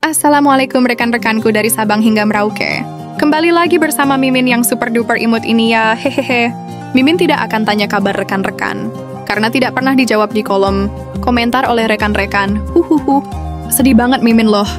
Assalamualaikum rekan-rekanku dari Sabang hingga Merauke. Kembali lagi bersama Mimin yang super duper imut ini ya, hehehe. Mimin tidak akan tanya kabar rekan-rekan, karena tidak pernah dijawab di kolom komentar oleh rekan-rekan. Sedih banget Mimin loh.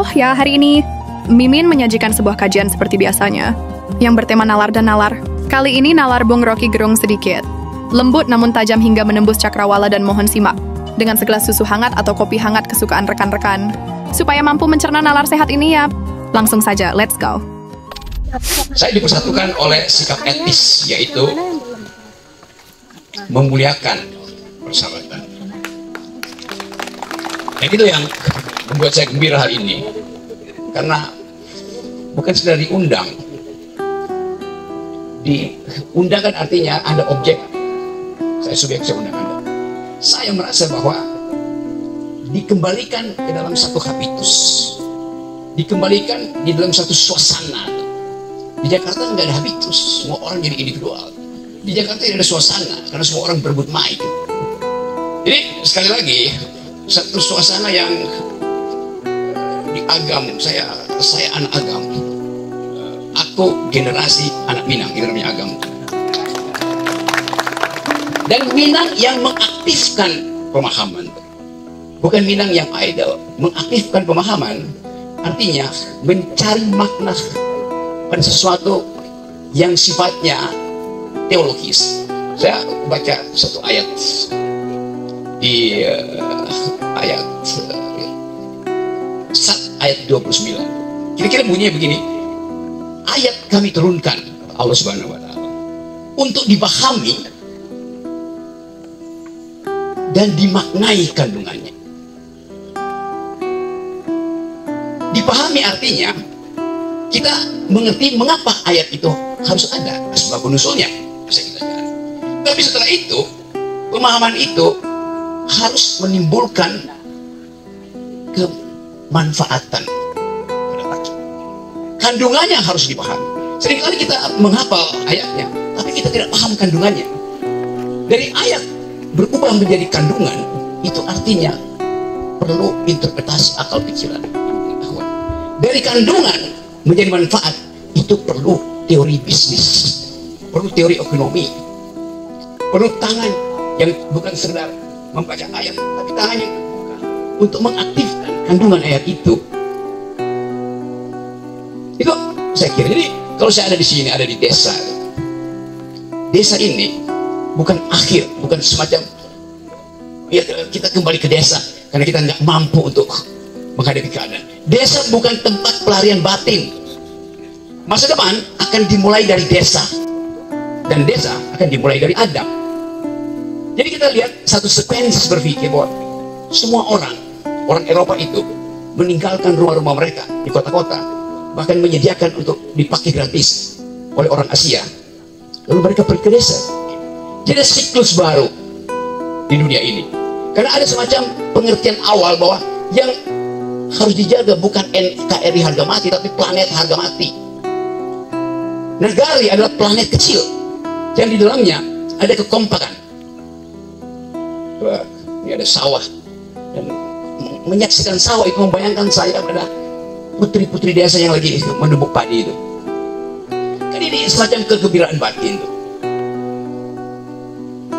Oh ya, hari ini Mimin menyajikan sebuah kajian seperti biasanya, yang bertema nalar dan nalar. Kali ini nalar Bung Rocky Gerung sedikit. Lembut namun tajam hingga menembus cakrawala dan mohon simak. Dengan segelas susu hangat atau kopi hangat kesukaan rekan-rekan. Supaya mampu mencerna nalar sehat ini ya. Langsung saja, let's go. Saya dipersatukan oleh sikap etis, yaitu memuliakan persahabatan. Dan itu yang membuat saya gembira hari ini. Karena bukan sekedar diundang. Diundang kan artinya Anda objek. Saya subjek, saya undang Anda. Saya merasa bahwa dikembalikan ke dalam satu habitus, dikembalikan di dalam satu suasana. Di Jakarta nggak ada habitus, semua orang jadi individual. Di Jakarta tidak ada suasana karena semua orang berebut mic. Jadi sekali lagi satu suasana yang di agam. Saya anak agam, aku generasi anak Minang, itu namanya agam. Dan Minang yang mengaktifkan pemahaman. Bukan Minang yang idol, mengaktifkan pemahaman, artinya mencari makna pada sesuatu yang sifatnya teologis. Saya baca satu ayat di ayat 29. Kira-kira bunyinya begini. Ayat kami turunkan Allah Subhanahu wa Ta'ala untuk dipahami dan dimaknai kandungannya. Dipahami artinya kita mengerti mengapa ayat itu harus ada, asbabun nusulnya bisa kita cari. Tapi setelah itu pemahaman itu harus menimbulkan kemanfaatan pada rakyat. Kandungannya harus dipahami. Seringkali kita menghafal ayatnya, tapi kita tidak paham kandungannya. Dari ayat berubah menjadi kandungan, itu artinya perlu interpretasi akal pikiran. Dari kandungan menjadi manfaat, itu perlu teori bisnis, perlu teori ekonomi, perlu tangan yang bukan sekedar membaca ayat, tapi tangan yang terbuka untuk mengaktifkan kandungan ayat itu. Itu saya kira. Jadi kalau saya ada di sini, ada di desa, desa ini bukan akhir, bukan semacam ya kita kembali ke desa karena kita nggak mampu untuk menghadapi keadaan. Desa bukan tempat pelarian batin. Masa depan akan dimulai dari desa, dan desa akan dimulai dari Adam. Jadi kita lihat satu sequence berpikir bahwa semua orang Eropa itu meninggalkan rumah-rumah mereka di kota-kota, bahkan menyediakan untuk dipakai gratis oleh orang Asia, lalu mereka pergi ke desa. Jadi ada siklus baru di dunia ini, karena ada semacam pengertian awal bahwa yang harus dijaga bukan NKRI harga mati, tapi planet harga mati. Negari adalah planet kecil yang di dalamnya ada kekompakan. Ini ada sawah, dan menyaksikan sawah itu membayangkan saya pada putri-putri desa yang lagi menumbuk padi itu. Kan ini semacam kegembiraan batin itu.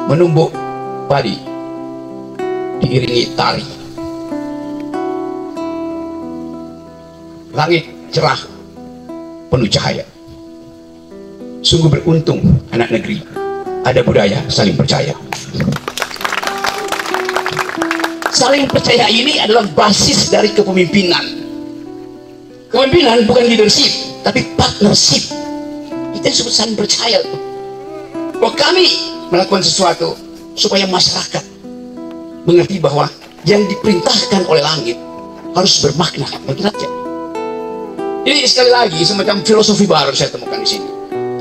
Menumbuk padi diiringi tari. Langit cerah, penuh cahaya. Sungguh beruntung anak negeri, ada budaya saling percaya. Saling percaya ini adalah basis dari kepemimpinan. Kepemimpinan bukan leadership, tapi partnership. Kita disebut saling percaya. Bahwa kami melakukan sesuatu supaya masyarakat mengerti bahwa yang diperintahkan oleh langit harus bermakna bagi rakyat. Jadi sekali lagi semacam filosofi baru saya temukan di sini.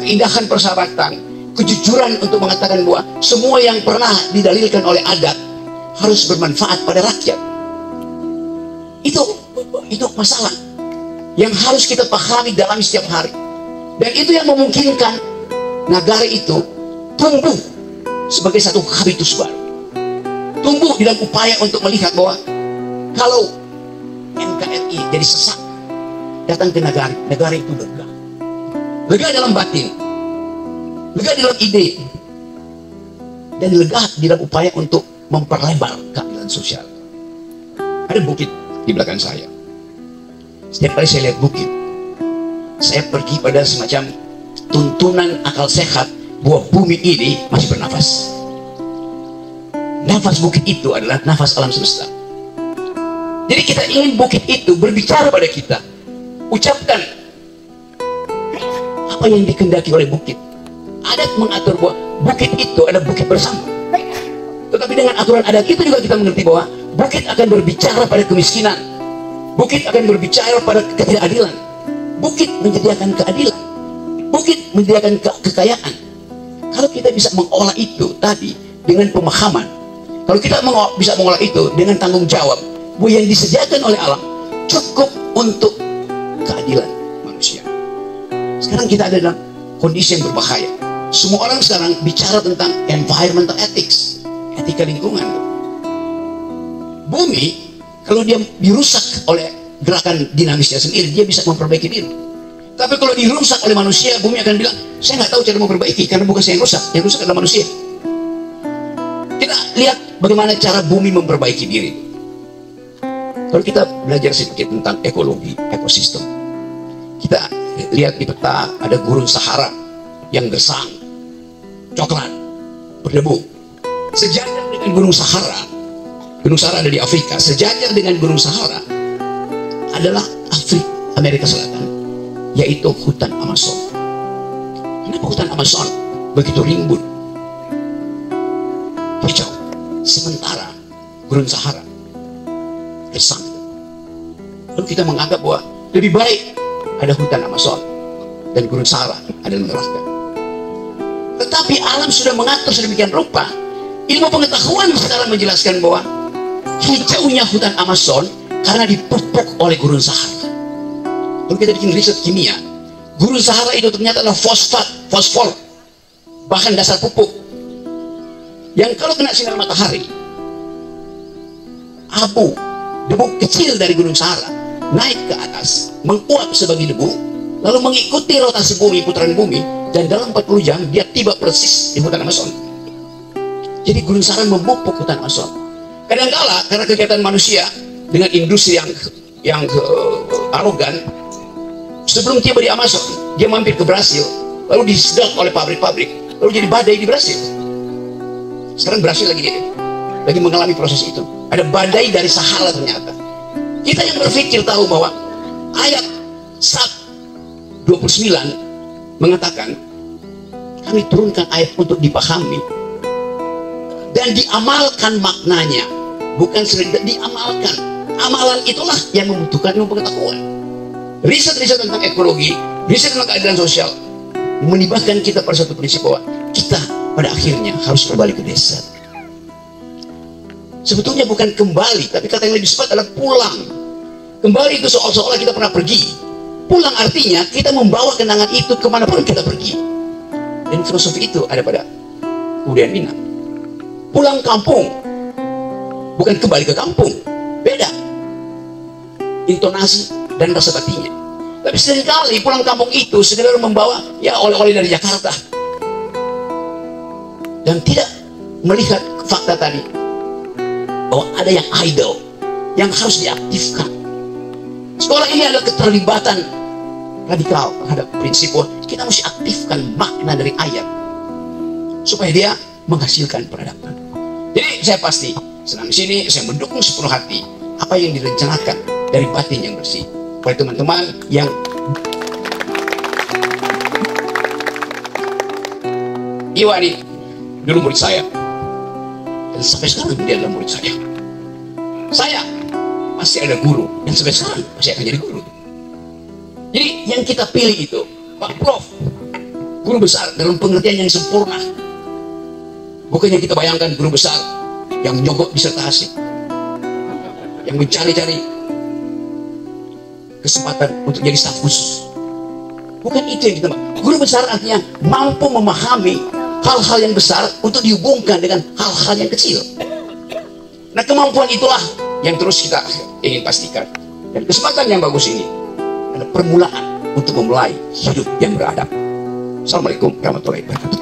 Keindahan persahabatan, kejujuran untuk mengatakan bahwa semua yang pernah didalilkan oleh adat harus bermanfaat pada rakyat. Itu masalah yang harus kita pahami dalam setiap hari. Dan itu yang memungkinkan negara itu tumbuh sebagai satu habitus baru. Tumbuh dalam upaya untuk melihat bahwa kalau NKRI jadi sesak, datang ke negara itu lega. Lega dalam batin, lega dalam ide, dan lega dalam upaya untuk memperlebar keadilan sosial. Ada bukit di belakang saya. Setiap kali saya lihat bukit, saya pergi pada semacam tuntunan akal sehat bahwa bumi ini masih bernafas. Nafas bukit itu adalah nafas alam semesta. Jadi kita ingin bukit itu berbicara pada kita. Ucapkan apa yang dikehendaki oleh bukit. Adat mengatur bahwa bukit itu ada bukit bersama. Tetapi dengan aturan adat itu juga kita mengerti bahwa bukit akan berbicara pada kemiskinan. Bukit akan berbicara pada ketidakadilan. Bukit menyediakan keadilan. Bukit menyediakan kekayaan. Kalau kita bisa mengolah itu tadi dengan pemahaman, kalau kita bisa mengolah itu dengan tanggung jawab bahwa yang disediakan oleh alam cukup untuk keadilan manusia. Sekarang kita ada dalam kondisi yang berbahaya. Semua orang sekarang bicara tentang environmental ethics, etika lingkungan. Bumi, kalau dia dirusak oleh gerakan dinamisnya sendiri, dia bisa memperbaiki diri. Tapi kalau dirusak oleh manusia, bumi akan bilang, saya nggak tahu cara memperbaiki, karena bukan saya yang rusak adalah manusia. Kita lihat bagaimana cara bumi memperbaiki diri. Kalau kita belajar sedikit tentang ekologi, ekosistem, kita lihat di peta ada gurun Sahara yang gersang, coklat, berdebu. Sejajar dengan gunung Sahara ada di Afrika, sejajar dengan gunung Sahara adalah Amerika Selatan, yaitu hutan Amazon. Kenapa hutan Amazon begitu rimbun, hijau, sementara gurun Sahara gersang? Lalu kita menganggap bahwa lebih baik ada hutan Amazon dan gurun Sahara ada neraka. Tetapi alam sudah mengatur sedemikian rupa. Ilmu pengetahuan sekarang menjelaskan bahwa hijaunya hutan Amazon karena dipupuk oleh gurun Sahara. Kalau kita bikin riset kimia, gurun Sahara itu ternyata adalah fosfor, bahan dasar pupuk, yang kalau kena sinar matahari, abu, debu kecil dari gunung Sahara naik ke atas, menguap sebagai debu, lalu mengikuti rotasi bumi, putaran bumi, dan dalam 40 jam dia tiba persis di hutan Amazon. Jadi gurun Sahara memupuk hutan Amazon. Kadangkala karena kegiatan manusia dengan industri yang arogan, sebelum tiba di Amazon, dia mampir ke Brasil, lalu disedot oleh pabrik-pabrik, lalu jadi badai di Brasil. Sekarang Brasil lagi mengalami proses itu. Ada badai dari Sahara ternyata. Kita yang berpikir tahu bahwa ayat 29 mengatakan, kami turunkan ayat untuk dipahami dan diamalkan maknanya, bukan sekedar diamalkan. Amalan itulah yang membutuhkan ilmu pengetahuan. Riset-riset tentang ekologi, riset tentang keadilan sosial menibahkan kita pada satu prinsip bahwa kita pada akhirnya harus kembali ke desa. Sebetulnya bukan kembali, tapi kata yang lebih tepat adalah pulang. Kembali itu seolah-olah kita pernah pergi. Pulang artinya kita membawa kenangan itu kemanapun kita pergi. Dan filosofi itu ada pada kebudayaan Minang. Pulang kampung, bukan kembali ke kampung, beda intonasi dan rasa batinnya. Tapi seringkali pulang kampung itu sekedar membawa ya oleh-oleh dari Jakarta dan tidak melihat fakta tadi bahwa ada yang idle yang harus diaktifkan. Sekolah ini adalah keterlibatan radikal terhadap prinsip bahwa kita mesti aktifkan makna dari ayat supaya dia menghasilkan peradaban. Jadi saya pasti senang di sini, saya mendukung sepenuh hati apa yang direncanakan dari batin yang bersih oleh teman-teman yang Iwa ini dulu murid saya dan sampai sekarang dia adalah murid saya. Saya masih ada guru dan sampai sekarang masih akan jadi guru. Jadi yang kita pilih itu Pak Prof, guru besar dalam pengertian yang sempurna. Bukan yang kita bayangkan guru besar yang nyogok disertasi, yang mencari-cari kesempatan untuk jadi staf khusus. Bukan itu yang kita mau. Guru besar artinya mampu memahami hal-hal yang besar untuk dihubungkan dengan hal-hal yang kecil. Nah, kemampuan itulah yang terus kita ingin pastikan. Dan kesempatan yang bagus ini adalah permulaan untuk memulai hidup yang beradab. Assalamualaikum warahmatullahi wabarakatuh.